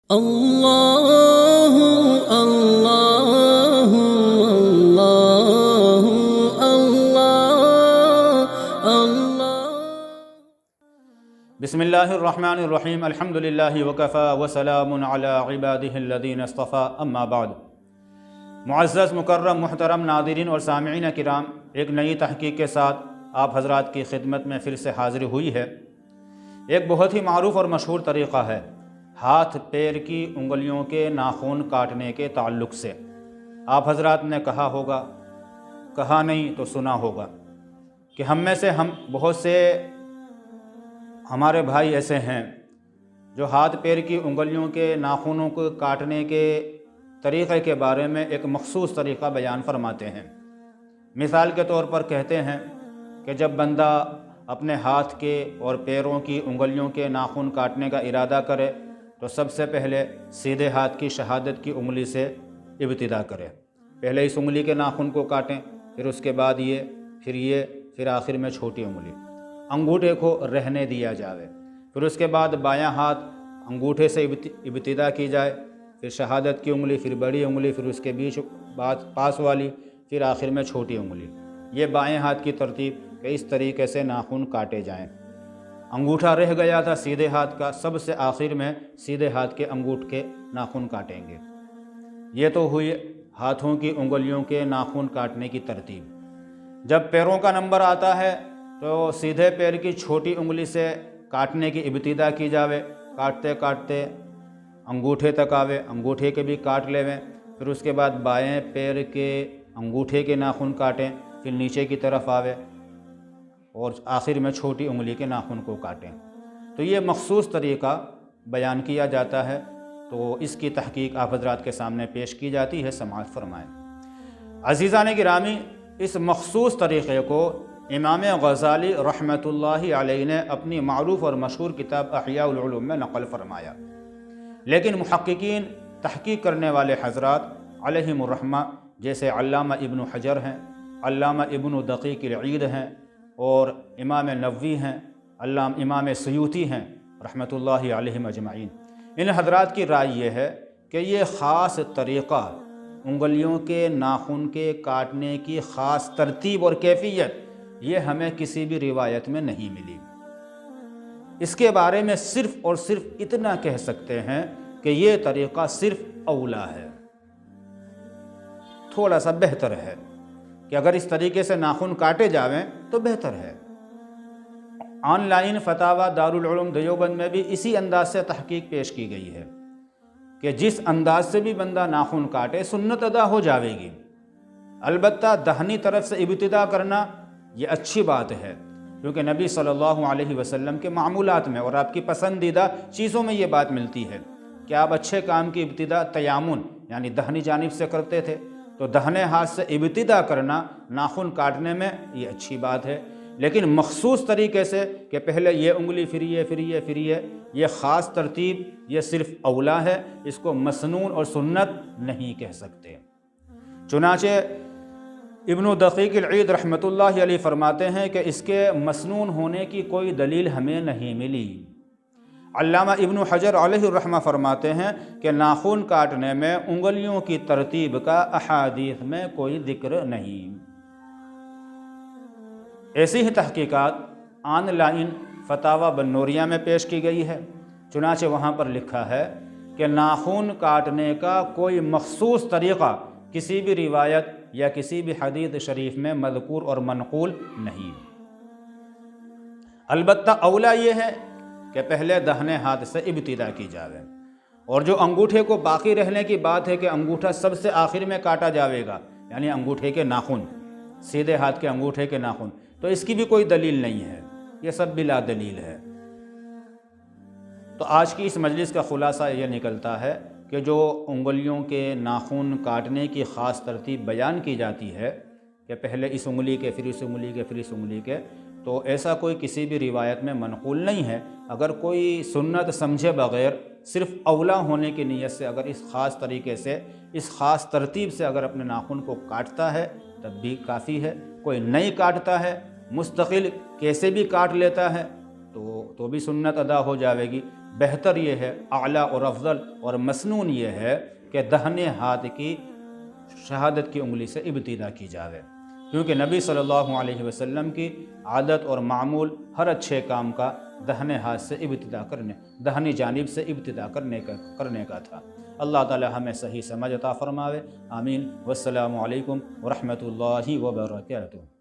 اللہ اللہ اللہ اللہ اللہ۔ بسم اللہ الرحمن الرحیم، الحمدللہ وکفی وسلام علی عبادہ الذین اصطفی، اما بعد۔ معزز مکرم محترم ناظرین اور سامعین کرام، ایک نئی تحقیق کے ساتھ آپ حضرات کی خدمت میں پھر سے حاضر ہوئی ہے۔ ایک بہت ہی معروف اور مشہور طریقہ ہے ہاتھ پیر کی انگلیوں کے ناخن کاٹنے کے تعلق سے۔ آپ حضرات نے کہا ہوگا، کہا نہیں تو سنا ہوگا، کہ ہم میں سے بہت سے ہمارے بھائی ایسے ہیں جو ہاتھ پیر کی انگلیوں کے ناخنوں کو کاٹنے کے طریقے کے بارے میں ایک مخصوص طریقہ بیان فرماتے ہیں۔ مثال کے طور پر کہتے ہیں کہ جب بندہ اپنے ہاتھ کے اور پیروں کی انگلیوں کے ناخن کاٹنے کا ارادہ کرے تو سب سے پہلے سیدھے ہاتھ کی شہادت کی انگلی سے ابتدا کرے۔ پہلے اس انگلی کے ناخن کو کاٹیں، پھر اس کے بعد یہ، پھر آخر میں چھوٹی انگلی، انگوٹھے کو رہنے دیا جائے۔ پھر اس کے بعد بایاں ہاتھ انگوٹھے سے ابتدا کی جائے، پھر شہادت کی انگلی، پھر بڑی انگلی، پھر اس کے بیچ پاس والی، پھر آخر میں چھوٹی انگلی۔ یہ بائیں ہاتھ کی ترتیب کہ اس طریقے سے ناخن کاٹے جائیں۔ انگوٹھا رہ گیا تھا سیدھے ہاتھ کا، سب سے آخر میں سیدھے ہاتھ کے انگوٹھ کے ناخن کاٹیں گے۔ یہ تو ہوئی ہاتھوں کی انگلیوں کے ناخن کاٹنے کی ترتیب۔ جب پیروں کا نمبر آتا ہے تو سیدھے پیر کی چھوٹی انگلی سے کاٹنے کی ابتدا کی جاوے، کاٹتے کاٹتے انگوٹھے تک آوے، انگوٹھے کے بھی کاٹ لیویں، پھر اس کے بعد بائیں پیر کے انگوٹھے کے ناخن کاٹیں، پھر نیچے کی طرف آوے اور آخر میں چھوٹی انگلی کے ناخن کو کاٹیں۔ تو یہ مخصوص طریقہ بیان کیا جاتا ہے، تو اس کی تحقیق آپ حضرات کے سامنے پیش کی جاتی ہے، سماعت فرمائیں۔ عزیزان گرامی، اس مخصوص طریقے کو امام غزالی رحمۃ اللہ علیہ نے اپنی معروف اور مشہور کتاب احیاء العلوم میں نقل فرمایا، لیکن محققین، تحقیق کرنے والے حضرات علیہم الرحمہ، جیسے علامہ ابن حجر ہیں، علامہ ابن دقیق العید ہیں، اور امام نووی ہیں، امام سیوطی ہیں رحمۃ اللہ علیہم اجمعین، ان حضرات کی رائے یہ ہے کہ یہ خاص طریقہ، انگلیوں کے ناخن کے کاٹنے کی خاص ترتیب اور کیفیت، یہ ہمیں کسی بھی روایت میں نہیں ملی۔ اس کے بارے میں صرف اور صرف اتنا کہہ سکتے ہیں کہ یہ طریقہ صرف اولا ہے، تھوڑا سا بہتر ہے، کہ اگر اس طریقے سے ناخن کاٹے جاویں تو بہتر ہے۔ آن لائن فتاوی دارالعلوم دیوبند میں بھی اسی انداز سے تحقیق پیش کی گئی ہے کہ جس انداز سے بھی بندہ ناخن کاٹے سنت ادا ہو جاوے گی۔ البتہ دہنی طرف سے ابتدا کرنا یہ اچھی بات ہے، کیونکہ نبی صلی اللہ علیہ وسلم کے معمولات میں اور آپ کی پسندیدہ چیزوں میں یہ بات ملتی ہے کہ آپ اچھے کام کی ابتدا تیامن یعنی دہنی جانب سے کرتے تھے، تو دہنے ہاتھ سے ابتدا کرنا ناخن کاٹنے میں یہ اچھی بات ہے، لیکن مخصوص طریقے سے کہ پہلے یہ انگلی پھر یہ خاص ترتیب، یہ صرف اولا ہے، اس کو مسنون اور سنت نہیں کہہ سکتے۔ چنانچہ ابن دقیق العید رحمۃ اللہ علیہ فرماتے ہیں کہ اس کے مسنون ہونے کی کوئی دلیل ہمیں نہیں ملی۔ علامہ ابن حجر علیہ الرحمہ فرماتے ہیں کہ ناخن کاٹنے میں انگلیوں کی ترتیب کا احادیث میں کوئی ذکر نہیں۔ ایسی ہی تحقیقات آن لائن فتاوی بنوریہ میں پیش کی گئی ہے، چنانچہ وہاں پر لکھا ہے کہ ناخن کاٹنے کا کوئی مخصوص طریقہ کسی بھی روایت یا کسی بھی حدیث شریف میں مذکور اور منقول نہیں۔ البتہ اولا یہ ہے کہ پہلے دہنے ہاتھ سے ابتدا کی جاوے، اور جو انگوٹھے کو باقی رہنے کی بات ہے کہ انگوٹھا سب سے آخر میں کاٹا جاوے گا، یعنی انگوٹھے کے ناخن، سیدھے ہاتھ کے انگوٹھے کے ناخن، تو اس کی بھی کوئی دلیل نہیں ہے، یہ سب بلا دلیل ہے۔ تو آج کی اس مجلس کا خلاصہ یہ نکلتا ہے کہ جو انگلیوں کے ناخن کاٹنے کی خاص ترتیب بیان کی جاتی ہے کہ پہلے اس انگلی کے، پھر اس انگلی کے، پھر اس انگلی کے، تو ایسا کوئی کسی بھی روایت میں منقول نہیں ہے۔ اگر کوئی سنت سمجھے بغیر صرف اولا ہونے کی نیت سے اگر اس خاص طریقے سے، اس خاص ترتیب سے اگر اپنے ناخن کو کاٹتا ہے تب بھی کافی ہے۔ کوئی نہیں کاٹتا ہے، مستقل کیسے بھی کاٹ لیتا ہے تو بھی سنت ادا ہو جاوے گی، بہتر یہ ہے، اعلیٰ اور افضل اور مسنون یہ ہے کہ دہنے ہاتھ کی شہادت کی انگلی سے ابتدا کی جاوے، کیونکہ نبی صلی اللہ علیہ وسلم کی عادت اور معمول ہر اچھے کام کا دہنے ہاتھ سے ابتدا دہنی جانب سے ابتدا کرنے کا تھا۔ اللہ تعالی ہمیں صحیح سمجھ عطا فرماوے، آمین۔ والسلام علیکم ورحمۃ اللہ وبرکاتہ۔